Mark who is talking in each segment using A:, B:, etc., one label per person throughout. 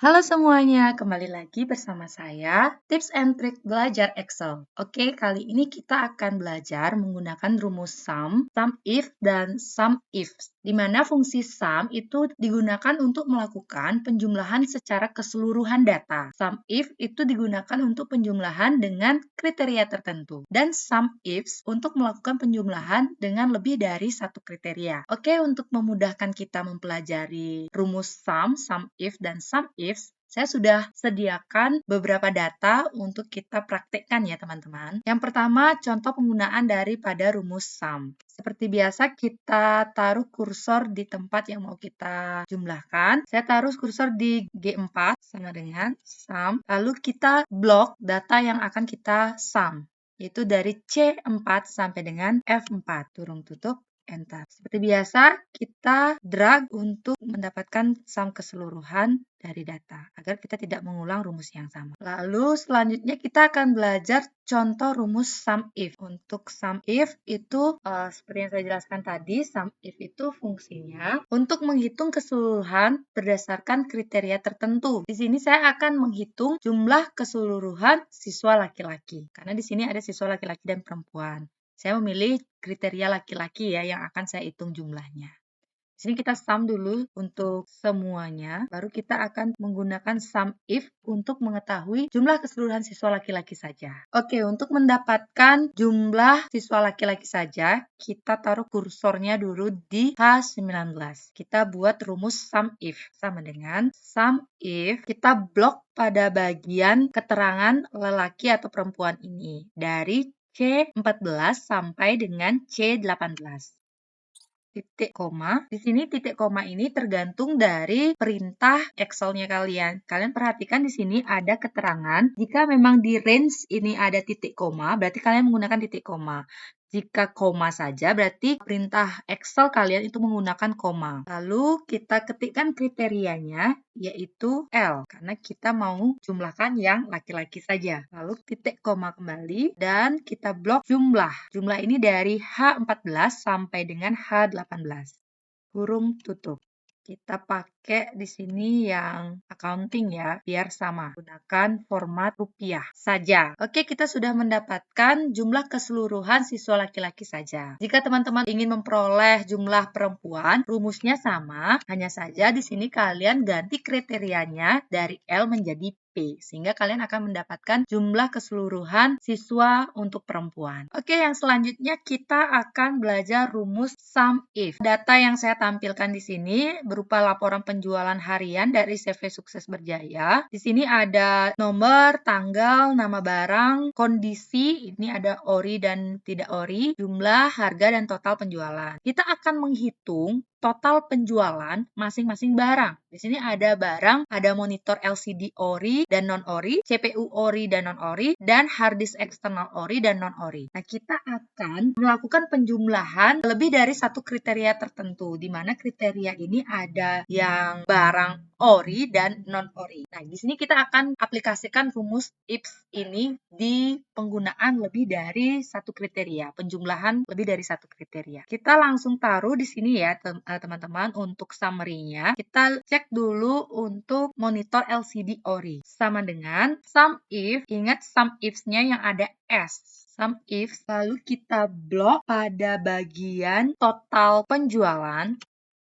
A: Halo semuanya, kembali lagi bersama saya, Tips and Trik Belajar Excel. Oke, kali ini kita akan belajar menggunakan rumus sum if, dan sum ifs, di mana fungsi sum itu digunakan untuk melakukan penjumlahan secara keseluruhan data. Sum if itu digunakan untuk penjumlahan dengan kriteria tertentu, dan sum ifs untuk melakukan penjumlahan dengan lebih dari satu kriteria. Oke, untuk memudahkan kita mempelajari rumus sum if, dan sum ifs, saya sudah sediakan beberapa data untuk kita praktekkan ya teman-teman. Yang pertama, contoh penggunaan daripada rumus sum. Seperti biasa, kita taruh kursor di tempat yang mau kita jumlahkan. Saya taruh kursor di G4 sama dengan sum. Lalu kita blok data yang akan kita sum, yaitu dari C4 sampai dengan F4. Turun tutup. Enter. Seperti biasa, kita drag untuk mendapatkan sum keseluruhan dari data, agar kita tidak mengulang rumus yang sama. Lalu selanjutnya kita akan belajar contoh rumus sum if. Untuk sum if itu seperti yang saya jelaskan tadi, sum if itu fungsinya untuk menghitung keseluruhan berdasarkan kriteria tertentu. Di sini saya akan menghitung jumlah keseluruhan siswa laki-laki, karena di sini ada siswa laki-laki dan perempuan. Saya memilih kriteria laki-laki ya yang akan saya hitung jumlahnya. Di sini kita sum dulu untuk semuanya, baru kita akan menggunakan sum if untuk mengetahui jumlah keseluruhan siswa laki-laki saja. Oke, untuk mendapatkan jumlah siswa laki-laki saja, kita taruh kursornya dulu di H19. Kita buat rumus sum if, sama dengan sum if, kita blok pada bagian keterangan lelaki atau perempuan ini, dari C14 sampai dengan C18. Titik koma. Di sini titik koma ini tergantung dari perintah Excel-nya kalian. Kalian perhatikan di sini ada keterangan. Jika memang di range ini ada titik koma, berarti kalian menggunakan titik koma. Jika koma saja, berarti perintah Excel kalian itu menggunakan koma. Lalu kita ketikkan kriterianya, yaitu L, karena kita mau jumlahkan yang laki-laki saja. Lalu titik koma kembali, dan kita blok jumlah. Jumlah ini dari H14 sampai dengan H18. Kurung tutup. Kita pakai di sini yang accounting ya, biar sama. Gunakan format rupiah saja. Oke, kita sudah mendapatkan jumlah keseluruhan siswa laki-laki saja. Jika teman-teman ingin memperoleh jumlah perempuan, rumusnya sama, hanya saja di sini kalian ganti kriterianya dari L menjadi P, sehingga kalian akan mendapatkan jumlah keseluruhan siswa untuk perempuan. Oke, yang selanjutnya kita akan belajar rumus sum if. Data yang saya tampilkan di sini berupa laporan penjualan harian dari CV Sukses Berjaya. Di sini ada nomor, tanggal, nama barang, kondisi, ini ada ori dan tidak ori, jumlah, harga, dan total penjualan. Kita akan menghitung total penjualan masing-masing barang. Di sini ada barang, ada monitor LCD ori dan non-ori, CPU ori dan non-ori, dan hard disk eksternal ori dan non-ori. Nah, kita akan melakukan penjumlahan lebih dari satu kriteria tertentu, di mana kriteria ini ada yang barang ori dan non-ori. Nah, di sini kita akan aplikasikan rumus ifs ini di penggunaan lebih dari satu kriteria, penjumlahan lebih dari satu kriteria. Kita langsung taruh di sini ya, teman-teman, untuk summary-nya. Kita cek dulu untuk monitor LCD ori. Sama dengan sum if, ingat sum ifs-nya yang ada S. Sum if, lalu kita blok pada bagian total penjualan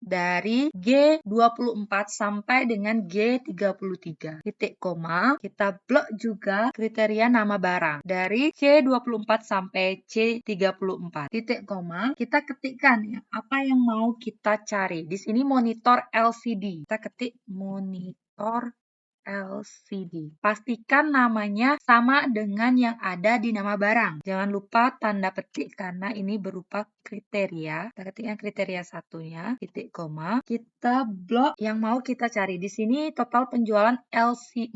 A: dari G24 sampai dengan G33. Titik koma, kita blok juga kriteria nama barang dari C24 sampai C34. Titik koma, kita ketikkan ya, apa yang mau kita cari. Di sini monitor LCD. Kita ketik monitor LCD. Pastikan namanya sama dengan yang ada di nama barang. Jangan lupa tanda petik karena ini berupa kriteria. Kita ketikkan kriteria satunya, titik koma. Kita blok yang mau kita cari. Di sini total penjualan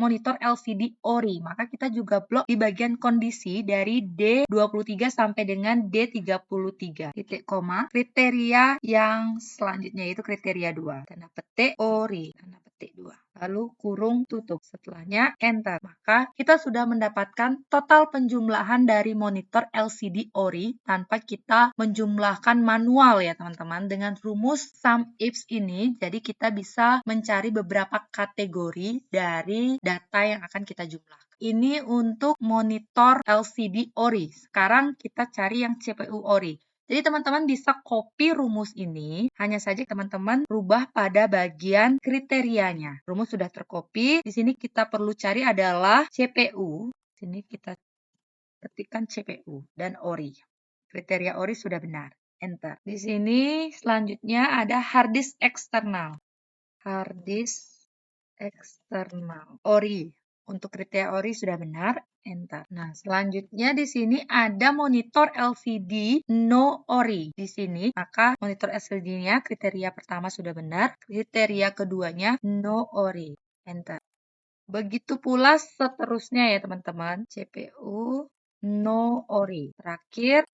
A: monitor LCD ori. Maka kita juga blok di bagian kondisi dari D23 sampai dengan D33. Titik koma. Kriteria yang selanjutnya itu kriteria 2. Tanda petik ori. Tanda petik Ketik 2. Lalu kurung tutup. Setelahnya enter. Maka kita sudah mendapatkan total penjumlahan dari monitor LCD Ori tanpa kita menjumlahkan manual ya teman-teman. Dengan rumus SUMIFS ini, jadi kita bisa mencari beberapa kategori dari data yang akan kita jumlahkan. Ini untuk monitor LCD Ori. Sekarang kita cari yang CPU Ori. Jadi teman-teman bisa copy rumus ini, hanya saja teman-teman rubah pada bagian kriterianya. Rumus sudah tercopy, di sini kita perlu cari adalah CPU. Di sini kita ketikkan CPU dan Ori. Kriteria Ori sudah benar. Enter. Di sini selanjutnya ada hard disk eksternal. Hard disk eksternal. Ori. Untuk kriteria Ori sudah benar. Enter. Nah, selanjutnya di sini ada monitor LCD no Ori. Di sini, maka monitor LCD-nya kriteria pertama sudah benar, kriteria keduanya no Ori. Enter. Begitu pula seterusnya ya teman-teman. CPU no Ori. Terakhir,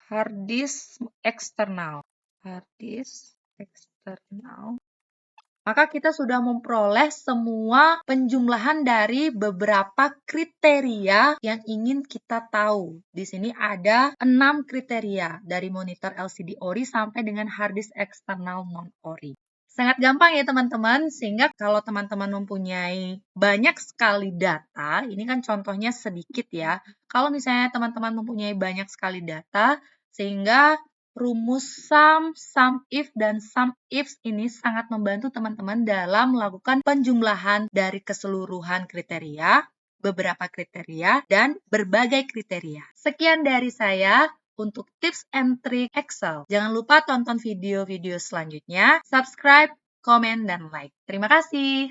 A: hard disk eksternal. Hard disk eksternal. Maka kita sudah memperoleh semua penjumlahan dari beberapa kriteria yang ingin kita tahu. Di sini ada 6 kriteria dari monitor LCD Ori sampai dengan hard disk eksternal non-Ori. Sangat gampang ya teman-teman, sehingga kalau teman-teman mempunyai banyak sekali data, ini kan contohnya sedikit ya. Kalau misalnya teman-teman mempunyai banyak sekali data, sehingga rumus sum, SUMIF, dan SUMIFS ini sangat membantu teman-teman dalam melakukan penjumlahan dari keseluruhan kriteria, beberapa kriteria, dan berbagai kriteria. Sekian dari saya untuk tips and trick Excel. Jangan lupa tonton video-video selanjutnya, subscribe, komen, dan like. Terima kasih.